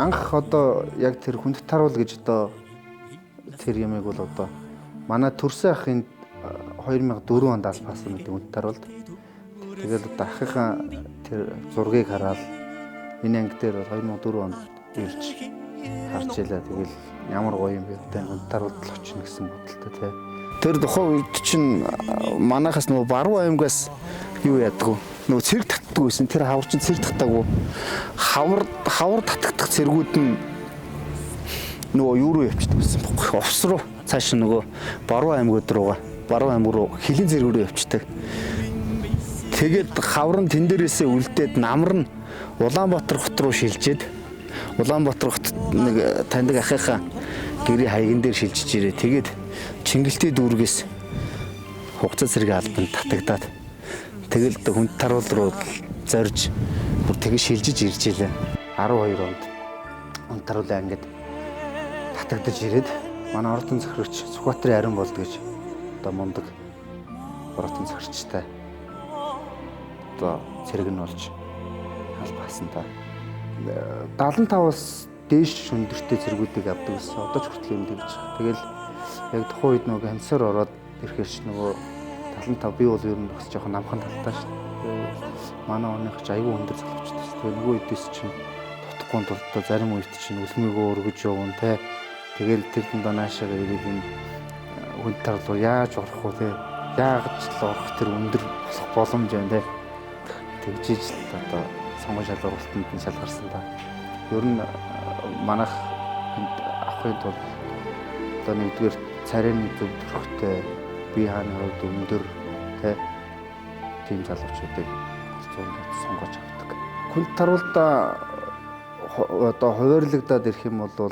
анх одоо яг тэр хүнд таруул гэж одоо тэр ямыг бол одоо манай төрсөн ахын 2004 онд албаасан гэдэг хүнд таруулд. Тэгэл одоо ахыхаа тэр зургийг хараад энэ анги дээр 2004 онд ирж харж ялаа. Тэгэл ямар гоё юм бэ гэдэг хүнд таруулд л очно гэсэн бодолтой тий. Тэр тухайн үед чинь манайхаас нөгөө баруун аймгаас юу яадаг вэ? Нөгөө цэрэг татдаг байсан. Тэр хавар чинь цэрэг татаагүй. Хавар татагдах цэргүүд нь нөгөө юу руу явчихдаг байсан. Овс руу цааш нөгөө баруун аймгууд руугаа. Баруун аймаг руу хилийн цэргүүд явчихдаг. Тэгээд хавар нь тэн дээрээсээ үлдээд намар нь Улаанбаатар хот руу шилжээд Улаанбаатар хот нэг таньдаг ахыхаа гэрийн хаягн дээр шилжиж ирээ. Тэгээд Чингэлтэй дүүргээс хугацаа цэргийн албанд татагдаад тэгэл хүнд таруул руу зорж бүр тэгээ шилжиж ирж илээ. 12 онд хүнд таруулын ангид татагдаж ирээд манай ордон захирагч Сүхбаатарын Ариун болд гэж одоо мундаг ордон захирагчтай одоо цэрэг нь болж албаасан та. 75-аас дээш өндөртэй цэргүүдийг авдаг гэсэн. Одоо ч хүртэл юм дэрж байгаа. Тэгэл яг тухайн үед нөгөө хамсаар ороод ирэхэрч нөгөө 75 би бол ер нь бас жоохон намхан талтай шүү дээ. Манай оных ч аягүй өндөр залуучтай шүү дээ. Нөгөө үдээс чинь тутахгүй тулдаа зарим үед чинь үлмээгөө өргөж явна те. Тэгэл тэр дундаа наашаага ирээд энэ хүнд таруул яаж орох вэ те. Яагаад ч л орох тэр өндөр болох боломж байна те. Тэгжиж л одоо сонгон шалгуулалтанд нь шалгарсан та. Ер нь манайх авахын тулд одоо нэгдүгээр царайны зөв төрхтэй бие хааны хувьд өндөр тийм залуучуудыг сонгож авдаг. Хүнд таруулда одоо хуваарлагдаад ирэх юм бол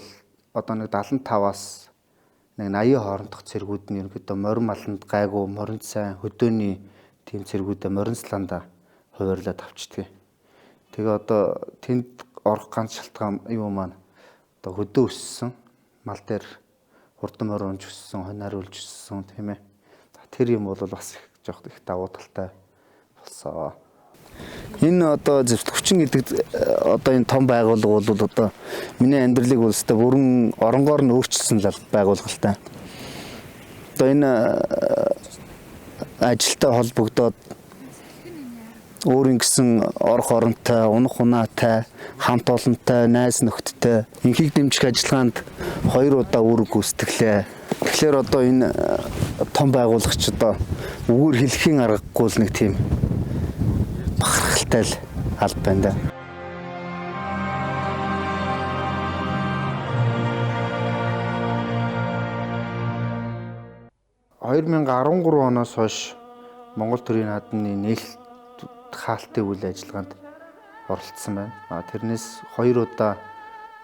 одоо нэг 75-аас нэг 80 хоорондох цэргүүд нь ерөнхийдөө морин маланд гайгүй, морин сайн, хөдөөний тийм цэргүүдээ моринсланда хуваарлаад авчдаг. Тэгээ одоо тэнд орох ганц шалтгаан юу маань одоо хөдөө өссөн мал дээр хурдан моринж өссөн, хониаруулж өссөн тийм ээ. Тэр юм бол бас жоох их давуу талтай болсон. Энэ одоо зөвлөгчн гэдэг одоо энэ том байгууллага бол одоо миний амьдралыг өөртөө бүрэн оронгоор нь өөрчилсөн байгууллага. Одоо энэ ажилтай холбогдоод өөрийн гэсэн орох оронтой, унах унаатай, хамт олонтой, найз нөхдөдтэй инхийг дэмжих ажиллагаанд 2 удаа үүрэг гүйцэтгэлээ. Тэгэхээр одоо энэ том байгууллагч одоо үгээр хэлэхийн аргагүй л нэг тийм бахархалтай л аль байна да. (2013) оноос хойш Монгол төрийн наадмын нээлт хаалтын үйл ажиллагаанд оролцсон байна. Тэрнээс 2 удаа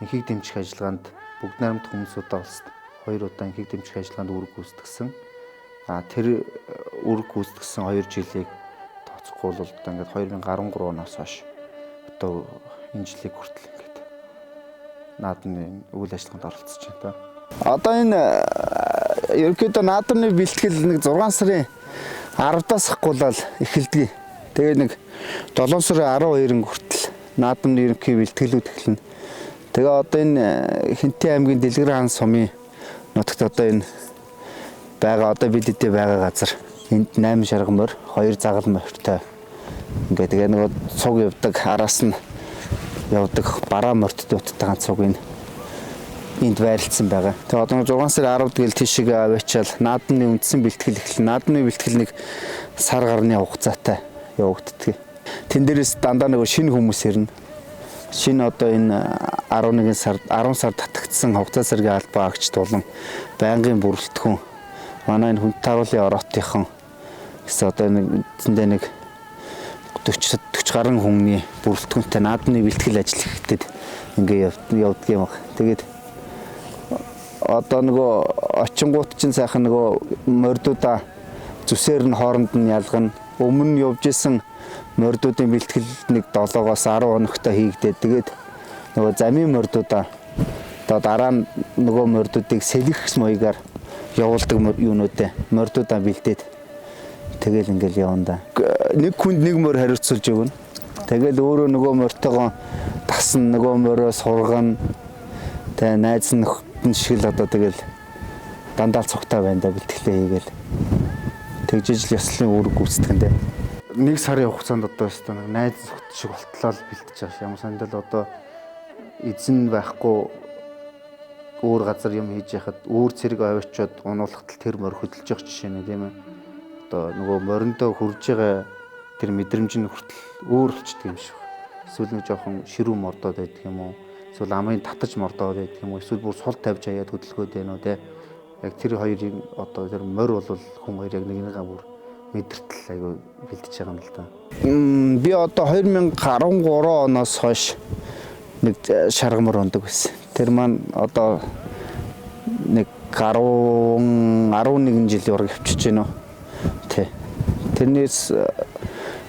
инхийг дэмжих ажиллагаанд бүгд найрамдах хүмүүсүүдээ улсад 2 удаа инхийг дэмжих ажиллагаанд үүрэг гүйцэтгсэн. Тэр үүрэг гүйцэтгсэн 2 жилийг тооцохгүй бол одоо ингээд 2013 оноос хойш одоо энэ жилиг хүртэл ингээд наадмын үйл ажиллагаанд оролцож байна. Одоо энэ ерөнхийдөө наадмын бэлтгэл нэг 6 сарын 10-аас ахгуулаад эхэлдэг. Тэгээ нэг 7 сарын 12-нд хүртэл наадмын ерөнхий бэлтгэлүүд эхэлнэ. Тэгээ одоо энэ Хинтээ аймгийн Дэлгэр хаан сумын нутагт одоо энэ байгаа одоо бид эдээ байгаа газар энд 8 шарган морь, 2 загал морьтой. Ингээ тэгээ нөгөө цуг явдаг араас нь явдаг бараа морьтой уттай цуг энд байрлагдсан байгаа. Тэгээ одоо 6 сарын 10-нд гэл тийшээ аваачаал наадмын үндсэн бэлтгэл эхэлнэ. Наадмын бэлтгэл нэг сар гарны хугацаатай явагддаг. Тэн дээрээс дандаа нөгөө шинэ хүмүүс ирнэ. Шинэ одоо энэ 11 сар 10 сар татагдсан хугацаа цэргийн албаа агч тулан байнгын бүрэлдэхүүн манай энэ хүнд таруулын ороотынхон гэсэн одоо нэг 40 гаруй хүмүүний бүрэлдэхүүнтэй наадмын бэлтгэл ажил хийгдэд ингээ явдаг юм байна. Тэгээд одоо нөгөө очингууд чинь сайхан нөгөө мордуудаа зүсээр нь хооронд нь ялгана. Өмнө нь явж исэн мордуудын бэлтгэл нэг 7-оос 10 хоногтой хийгдээд тэгээд нөгөө замын мордуудаа одоо дараа нь нөгөө мордуудыг сэлгэх маягаар явуулдаг юунуудээ мордуудаа бэлдээд тэгэл ингээл явна да. Нэг хүнд нэг морь хариуцуулж өгнө. Тэгэл өөрөө нөгөө морьтойгоо тасна, нөгөө морьоо сургана. Тэгээ найз нөхөн шиг л одоо тэгэл дандаа цогтой байна да бэлтгэлээ хийгээл. Тэгжиж л ёслолын үүрэг гүйцэтгэндээ. Нэг сарын хугацаанд одоо өстө найз нөхд шиг болтлоо л бэлтэж байгаа ш. Ямар сандал одоо эзэн байхгүй өөр газар юм хийж яхад өөр цэрэг авчиад унуулахтал тэр морь хөдөлж явах жишээ нэ тийм ээ. Одоо нөгөө мориндоо хурж байгаа тэр мэдрэмж нь хүртэл өөр болчдөг юм шиг. Эсвэл нэг жоохон ширүү мордоод байдаг юм уу? Эсвэл амын татаж мордоод байдаг юм уу? Эсвэл бүр сул тавьж хаяад хөдөлгөөд байна уу те? Яг тэр хоёрын одоо тэр морь бол хүн хоёр яг нэгнийгээ бүр мэдэртэл айгүй бэлдэж байгаа юм л да. Би одоо 2013 оноос хойш нэг шаргамар ундаг байсан. Тэр маань одоо нэг 11 жилийн ураг явчихж байна уу? Тэ. Тэрнээс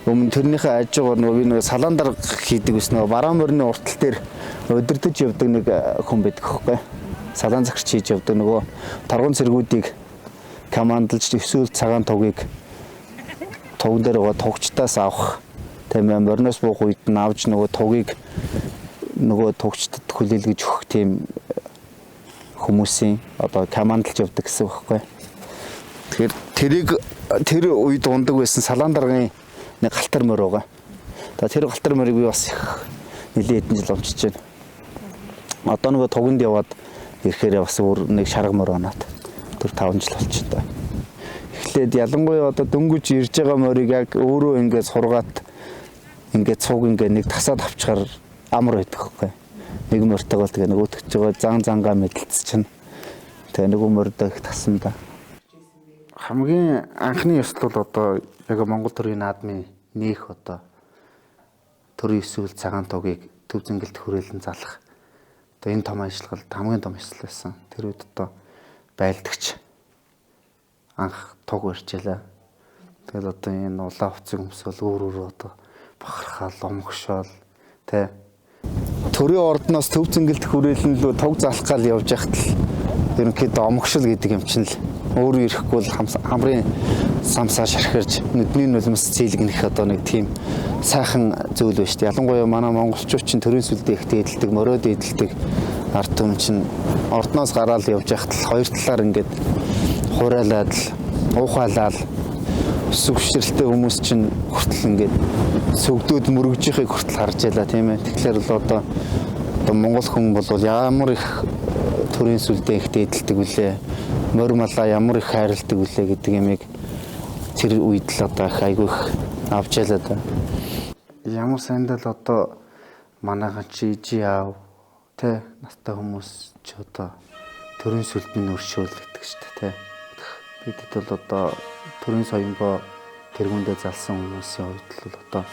өмнө тэрнийхээ ажгаар нөгөө би нэг салаандар хийдэг байсан нөгөө бараан морины уртал дээр удирдах явдаг нэг хүн байдаг хөхгүй. Салаан загч хийж явдаг нөгөө торгон цэргүүдийг командалж эсвэл цагаан тугийг туг дээр байгаа тугчтаас авах тийм ээ мориноос буух үед нь авч нөгөө тугийг нөгөө тугчдад хүлээлгэж өгөх тийм хүмүүсийн одоо командалж явдаг гэсэн үг байхгүй. Тэгэхээр тэрийг тэр үед ундаг байсан салаан даргын нэг галтар морь байгаа. Тэр галтар морийг би бас их нэлээд хэдэн жил уншиж байна. Одоо нөгөө туганд яваад ирэхээр бас өөр нэг шарга морь оноод тэр 5 жил болчихсон та. Эхлээд ялангуяа одоо дөнгөж ирж байгаа морийг яг өөрөө ингээд сургаат ингээд цуг ингээд нэг тасаад авчихаар амар байдаг хөхгүй. Нэг морьтойгоо тэгээ нөгөөтгч байгаа зангаа мэдлэлц чинь. Тэгээ нөгөө морьдоо их тасан да. Хамгийн анхны ёслол одоо яг Монгол төрийн наадмын нээх одоо төрийн эсвэл цагаан тугийг төв зингэлт хүрээлэн залах. Одоо энэ том ажиллагалд хамгийн том ёслол байсан. Тэр үед одоо байлдагч анх туг барьжээ. Тэгэл одоо энэ улаан хувцсыг өмсөөл өөр одоо бахархаал, омгшоол тэ төрийн ордноос төв зингэлт хүрээлэн лөө туг залах гал явж яхад л ерөнхийдөө омгшил гэдэг юм чинь л өөрөө ирэхгүй л хамрын самсаа шархирж нүдний нулимс цэйлгнэх одоо нэг тийм сайхан зүйл байна шүү дээ. Ялангуяа манай монголчууд чинь төрийн сүлдээ их дээдэлдэг, морой дээдэлдэг ард түмэн чинь ордноос гараал явж яхад л хоёр талаар ингээд хураалаад л уухаалал сүгшрэлтэй хүмүүс чинь хүртэл ингээд сүгдүүд мөрөгжихийг хүртэл харж ялаа тийм ээ. Тэгэхээр л одоо монгол хүн бол ямар их төрийн сүлдээ их дээдэлдэг үлээ, морь малаа ямар их хайрладаг үлээ гэдэг юмыг тэр үед л одоо их айгүй их авч ялаа да. Ямар сандал одоо манайхан чи аав тэ настай хүмүүс ч одоо төрийн сүлдний өршөөл гэдэг шүү дээ тэ. Бидэд бол одоо төрийн соёнгоо тэргүүндээ залсан хүмүүсийн хувьд л одоо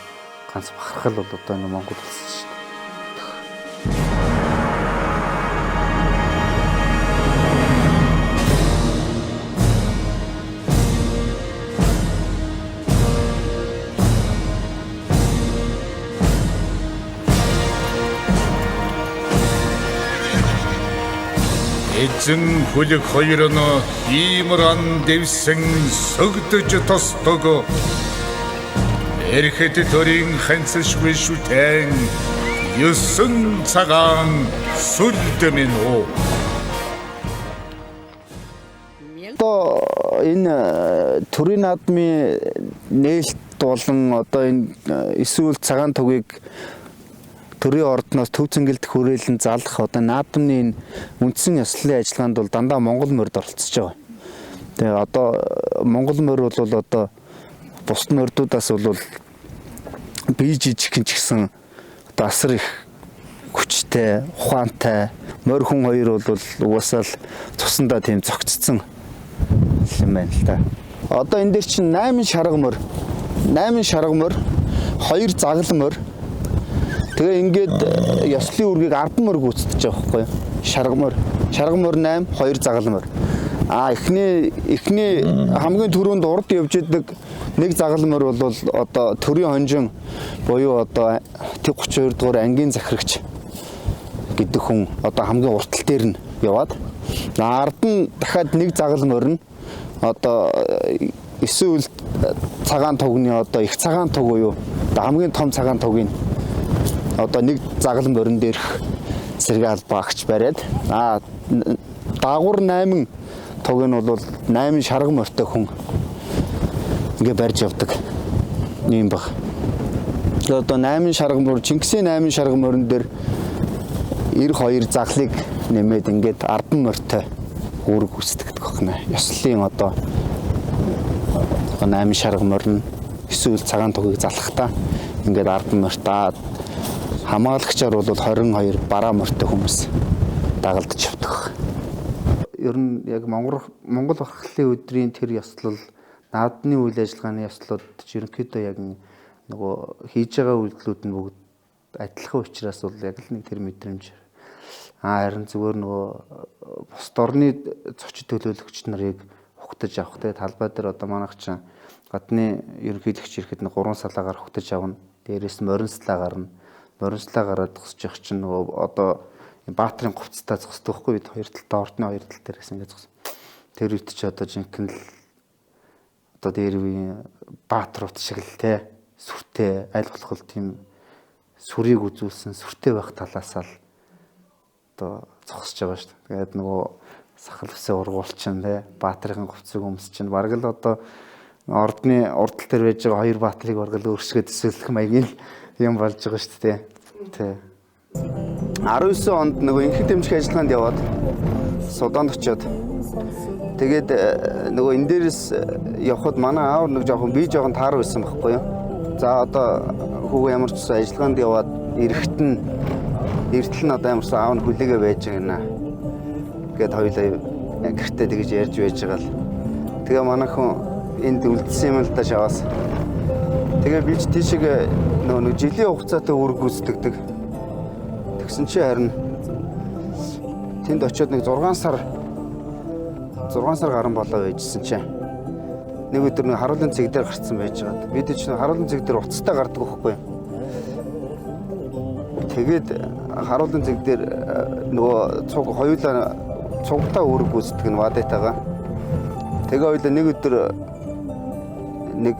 ганц бахархал бол одоо энэ Монгол улс шүү дээ. Эзэн хүлэг хоёр нь иймран дэвсэн сөгдөж тостог. Эрэхэд төрийн ханцшгүй шүтэн ёсон цагаан сүлдэмэн оо. Одоо энэ төрийн наадмын нээлт болон одоо энэ эсвэл цагаан тугийг төрийн ордноос төв зингэлт хүрээлэн залах одоо наадмын үндсэн ёслолын ажиллагаанд бол дандаа монгол морьд оролцож байгаа. Тэгээ одоо монгол морь бол одоо бусад морьдуудаас бол бие жижигхэн ч гэсэн одоо асар их хүчтэй, ухаантай морь хүн хоёр бол угаасаа л цусандаа тийм зогцсон юм байна л да. Одоо энэ дээр чинь 8 шарга морь, 2 загал морь. Тэгээ ингээд ёслолын үргийг 10 морь гүйцэтгэж байгаа байхгүй юу? Шарга морь 8, 2 загал морь. Эхний хамгийн түрүүнд урд явж идэг нэг загал морь бол одоо төрийн хонжин буюу одоо 32 дугаар ангийн захирагч гэдэг хүн одоо хамгийн уртал дээр нь яваад ард нь дахиад нэг загал морь нь одоо эсвэл цагаан тугны одоо их цагаан туг буюу одоо хамгийн том цагаан тугийн одоо нэг загал морин дээрх цэргийн албаагч бариад даагуур 8 туг нь бол 8 шарга морьтой хүн ингээ барьж явдаг юм баг. Тэгээд одоо 8 шарга морь Чингисийн 8 шарга морин дээр 92 заглыг нэмээд ингээд ардан морьтой үүрэг гүйцэтгэдэг байна. Ёслолын одоо 8 шарга морин эсвэл цагаан тугийг залхахтаа ингээд ардан морьтаа хамгаалагчаар бол 22 бараа морьтой хүмүүс дагалдж явдаг. Ер нь яг Монгол урхлын өдрийн тэр ёслол наадмын үйл ажиллагааны ёслолууд ерөнхийдөө яг нөгөө хийж байгаа үйлдэлүүд нь бүгд адилхан учраас бол яг л нэг тэр мэдрэмж. Харин зүгээр нөгөө бусд орны зочид төлөөлөгч нарыг хугтаж авах те талбай дээр одоо манайх чинь гадны ерөнхийлөгч ирэхэд 3 салаагаар хугтаж авна. Дээрээс морин салаа гарна. Морин салаа гараад зогсож явах чинь нөгөө одоо Баатарын говцтой зогсдог байхгүй бид хоёр талд ордны хоёр тал дээрээс ингэ зогс. Тэр үед ч одоо жинхэнэ л одоо дээр үеийн баатрууд шиг л те сүртэй аль болох тийм сүрийг үзүүлсэн сүртэй байх талаас л одоо зогсож байгаа шүү дээ. Тэгээд нөгөө сахал үсээ ургуулчин те Баатарын говцыг өмс чинь бараг л одоо ордны урдтал дээр байж байгаа хоёр Баатрыг бараг л өөрсгөө төсөөлөх маягийн юм болж байгаа шүү дээ. Тэ. 19 онд нөгөө инхэд дэмжих ажиллагаанд яваад Суданд очиод тэгээд нөгөө энэ дээрээс явхад манай аав нэг жоохон би жоохон таар байсан байхгүй юу. За одоо хүүгээ ямар ч ажиллагаанд яваад эртэл нь одоо ямарсан аав нь хүлээгээ байж байна. Гэт хоёулаа гэртээ тэгж ярьж байж байгаа л. Тэгээ манай хүн энд үлдсэн юм л да шаваас. Тэгээ би ч тийшээ нөгөө жилийн хугацаатай үүрэг гүйцэтгэдэг. Тэгсэн чи харин тэнд очиод нэг 6 сар гарan болоо байжсэн чи. Нэг өдөр нэг харуулын цэг дээр гарцсан байж байгаад. Бид ч харуулын цэг дээр уцтай гардаг байхгүй. Тэгээд харуулын цэг дээр нөгөө цуг хоёулаа цугтаа үүрэг гүйцэтгэх нь вадайтайгаа. Тэгээ хоёулаа нэг өдөр нэг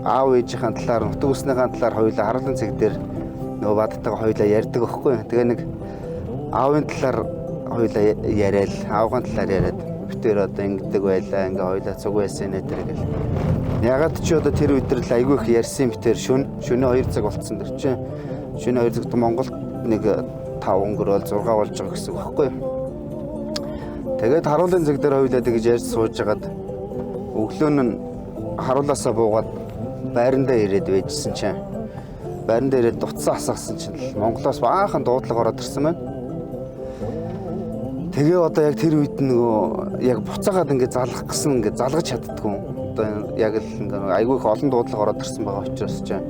аав ээжийн талаар нутаг үснийхэн талаар хоёулаа харуулын цэг дээр нөгөө вадтайгаа хоёулаа ярьдаг байхгүй. Тэгээ нэг аавын талаар хоёулаа яриад аавын талаар яриад битээр одоо ингэдэг байлаа ингээ хоёулаа цуг байсан нэ тэр гэл. Ягаад ч одоо тэр өдөр л айгүй их ярьсан битээр шөнө 2 цаг болцсон дэр чи шөнө 2 цагт Монголд нэг 5 өнгөрөөл 6 болж байгаа гэсэн үг байхгүй. Тэгээд харуулын цэг дээр хоёулаа тэгж ярьж сууж хагаад өглөө нь харуулаасаа буугаад байрандаа ирээд байжсэн чинь байрандаа ирээд дуцсан асгасан чинь Монголоос баахан дуудлага ороод ирсэн байна. Тэгээ одоо яг тэр үед нөгөө яг буцаагаад ингээд залгах гэсэн ингээд залгаж чаддгүй. Одоо яг л ингээд айгүй их олон дуудлага ороод ирсэн байгаа учраас чинь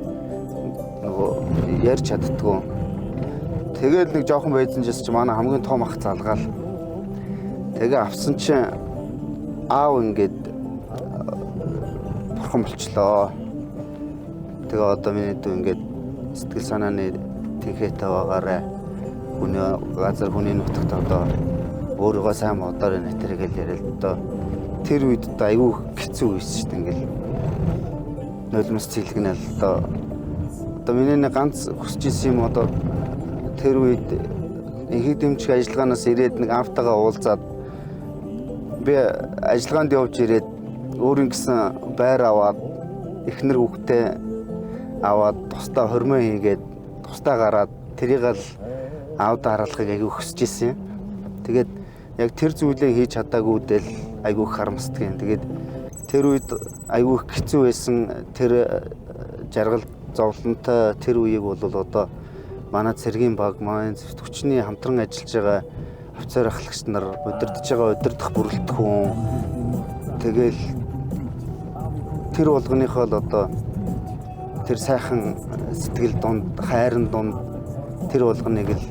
нөгөө ярьж чаддгүй. Тэгээд нэг жоохон байзан жис чи манай хамгийн том ах залгаал. Тэгээ авсан чинь аав ингээд бурхан болчлоо. Тэгээ одоо миний дүү ингээд сэтгэл санааны тэнхээтэй байгаарэ. Хүний газар хүний нутагт одоо өөрийгөө сайн бодоор нэтэр гэл яриад одоо тэр үед одоо айгүй хэцүү байсан шүү дээ ингээл нулимс цэлгэнэл одоо миний нэг ганц хүсэж исэн юм одоо тэр үед инхэд дэмжих ажиллагаанаас ирээд нэг автагаа уулзаад би ажиллагаанд явж ирээд өөрийн гэсэн байр аваад эхнэр хүүхдээ аваад тусдаа хормоо хийгээд тусдаа гараад тэрийг л аавда хараалахыг айгүй хүсэж исэн. Тэгээд яг тэр зүйлээ хийж чадаагүй дэл айгүй харамсдаг юм. Тэгээд тэр үед айгүй хэцүү байсан тэр жаргал зовлонтой тэр үеийг бол одоо манай цэргийн баг, манай зөвтгчний хамтран ажиллаж байгаа офицер ахлагч нар удирдах байгаа удирдах бүрэлдэхүүн тэгэл тэр болгоныхоо л одоо тэр сайхан сэтгэл дунд, хайрын дунд тэр болгоныг л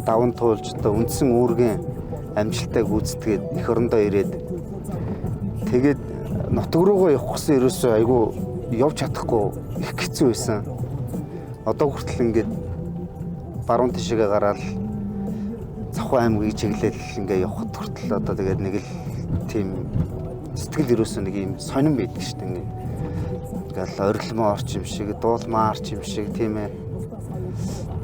даван туулж одоо үндсэн үүргийн амжилтаа гүйцэтгээд эх орондоо ирээд тэгээд нутаг руугаа явах гэсэн ерөөсөө айгүй явж чадахгүй их хэцүү байсан. Одоо хүртэл ингээд баруун тишээгээ гараад Завхан аймгийг чиглэл ингээ явхад хүртэл одоо тэгээд нэг л тийм сэтгэл ерөөсөө нэг юм сонирн байдаг шүү дээ. Ингээл орилмоо орч юм шиг, дуулмаа орч юм шиг тийм ээ.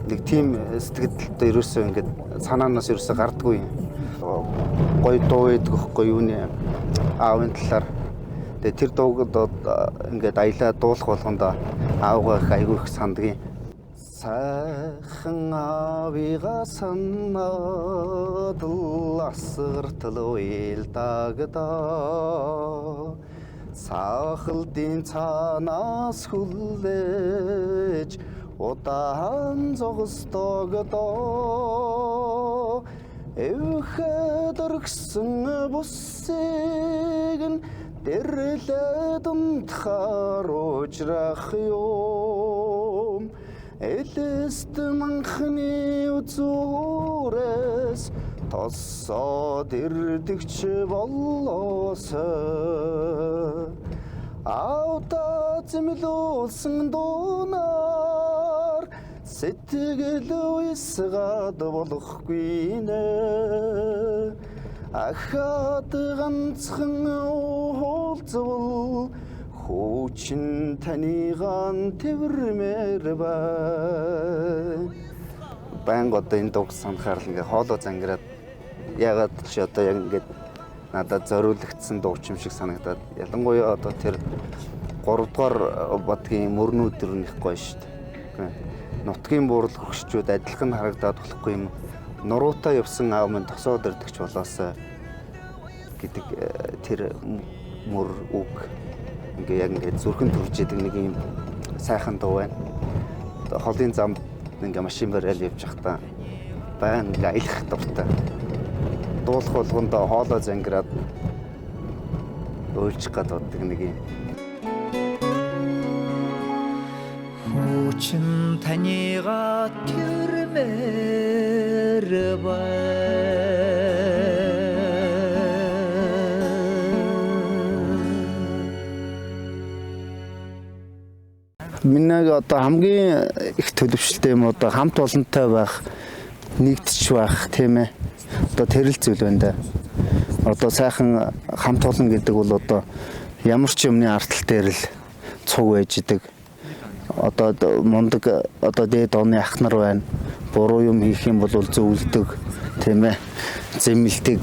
нэг тийм сэтгэлдээ ерөөсөө ингээд санаанаас ерөөсөө гардаггүй. Гой дуу байдаг хөхгүй юуны аавын талаар. Тэгээ тэр дууг ингээд аялаа дуулах болгондоо аавгаа их айгүй их сандгийн. Сайхан авига санаадл асгартал уйлдагдаа. Сахалдын цаанаас хүлээж удаан зогсдогдоо. Эвхэд өргсөн бүсийг нь дэрлээд унтахаар уужрах юм. Элэст манхны үзүүрээс тосоод ирдэгч болоосоо. Аавда зэмлүүлсэн дуунаар сэтгэл уйсгаад болохгүй нэ. Ахад ганцхан уулзвал хүүчин танийгаан тэрмээр бай. Банг одоо энэ дууг санахаар ингээ хоолой зангираад ягаад ч одоо яг ингээд надад зориулагдсан дууч юм шиг санагдаад ялангуяа одоо тэр 3 дугаар бодгийн мөрнүүд дөрөв их гоё шүү дээ. Нутгийн буурал хөгшчүүд адилхан харагдаад болохгүй юм. Нуруутай явсан аав минь тосоод ирдэгч болоосоо гэдэг тэр мөр үг ингээ яг ингээ зүрхэн төрж идэг нэг юм сайхан дуу байна. Холын замд ингээ машин барайл явж байхдаа баян ингээ аялах дуртай. Дуулах болгондоо хоолой зангираад уйлчих гад боддог нэг юм. Хүүчин танийга тэрмээр бай. Минийг одоо хамгийн их төлөвшөлтэй юм одоо хамт олонтой байх, нэгдэж байх тийм ээ. Одоо тэрэл зүйл байна да. Одоо сайхан хамт олон гэдэг бол одоо ямар ч юмны ардтал дээр л цуг байж идэг. Одоо мундаг одоо дээд оны ах нар байна. Буруу юм хийх юм бол зөвлөдөг тийм ээ. Зэмлдэг.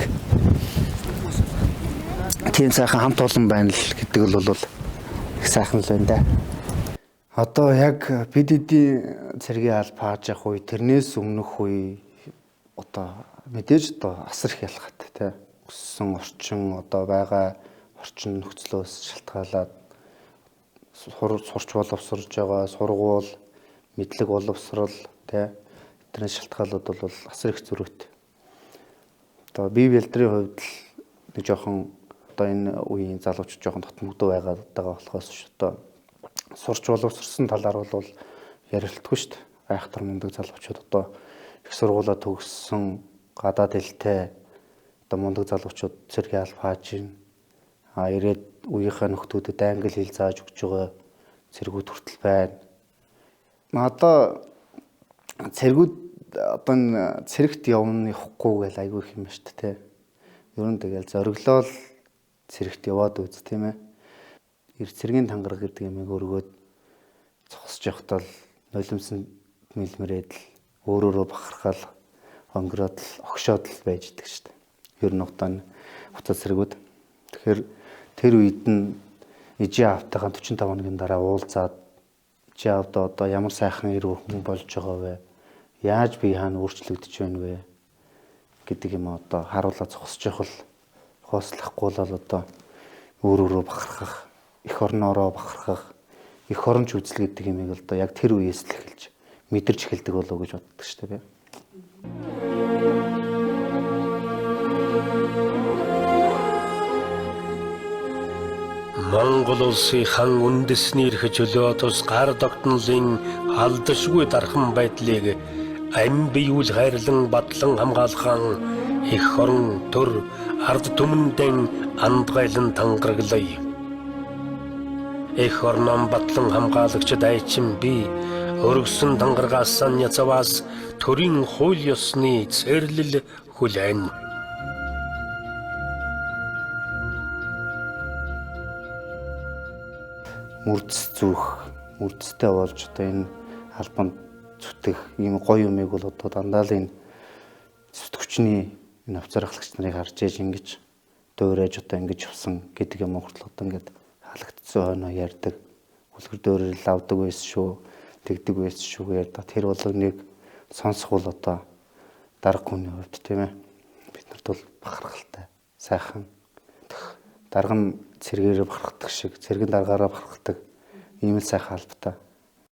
Тийм сайхан хамт олон байна л гэдэг л бол их сайхан л байна да. Одоо яг бид эдийн цэргийн аль пааж явах үе, тэрнээс өмнөх үе одоо мэдээж одоо асар их ялгаатай тий. Өссөн орчин одоо байгаа орчин нөхцлөөс шалтгаалаад сурч боловсрож байгаа сургууль, мэдлэг боловсрол тий. Тэрнээс шалтгаалууд бол асар их зөрүүтэй. Одоо бие бэлтрийн хувьд л нэг жоохон одоо энэ үеийн залуучууд жоохон дотмогдоо байгаа болохоос ш одоо сурч боловсрсон талаар бол ярилтгүй шүү дээ. Айхтар мундаг залуучууд одоо их сургуулаа төгссөн гадаад хэлтэй одоо мундаг залуучууд цэргийн аль пааж ийн. Ирээд үеийнхээ нөхдүүдэд англи хэл зааж өгч байгаа цэргүүд хүртэл байна. Одоо цэргүүд одоо энэ цэрэгт явна явахгүй гэж айгүй их юм ба шүү дээ. Ер нь тэгэл зориглол цэрэгт яваад үз тийм ээ. Цэргийн тангараг гэдэг юмыг өргөөд зогсож явахдаа л нулимсан мэлмэрээд л өөрөөрөө бахархаал хонгороод л огшоод л байж идэг шүү дээ. Ер нь удаан хуцаа цэргүүд. Тэгэхээр тэр үед нь ижи аавтайгаа 45 хоногийн дараа уулзаад ижи аавдаа одоо ямар сайхан эр хүн болж байгаа вэ? Яаж би хаана өөрчлөгдөж байна вэ? гэдэг юм одоо харуулаад зогсож явах л хоослохгүй бол одоо өөрөөрөө бахархах, эх орноороо бахархах, эх оронч үзэл гэдэг юмыг одоо яг тэр үеэс л эхэлж мэдэрч эхэлдэг болов уу гэж боддог шүү дээ. Монгол улсын хан үндэсний эрх чөлөө тус гар тогтнолын алдашгүй дархан байдлыг ам биеүл хайрлан батлан хамгаалхан эх орон төр ард түмэндэн андгайлан тангараглая. Эх орном батлан хамгаалагч дайчин би өргөсөн тангарагаас няцаваас төрийн хууль ёсны цэрлэл хүлээн. Мөрдөс зүрх, мөрдөстэй болж одоо энэ албанд зүтгэх ийм гоё юмыг бол одоо дандаа л энэ зүтгэвчний энэ авцархлагч нарыг харж ээж ингэж дуурайж одоо ингэж явсан гэдэг юм хүртэл одоо ингээд халагдсан хойноо ярьдаг. Үлгэр дуурайл авдаг байсан шүү, тэгдэг байсан шүү ярьдаг. Тэр бол нэг сонсох бол одоо дарга хүний хувьд тийм ээ. Бид нарт бол бахархалтай, сайхан. Дарга нь цэргээрээ бахархдаг шиг, цэргэн даргаараа бахархдаг ийм л сайхан албатай.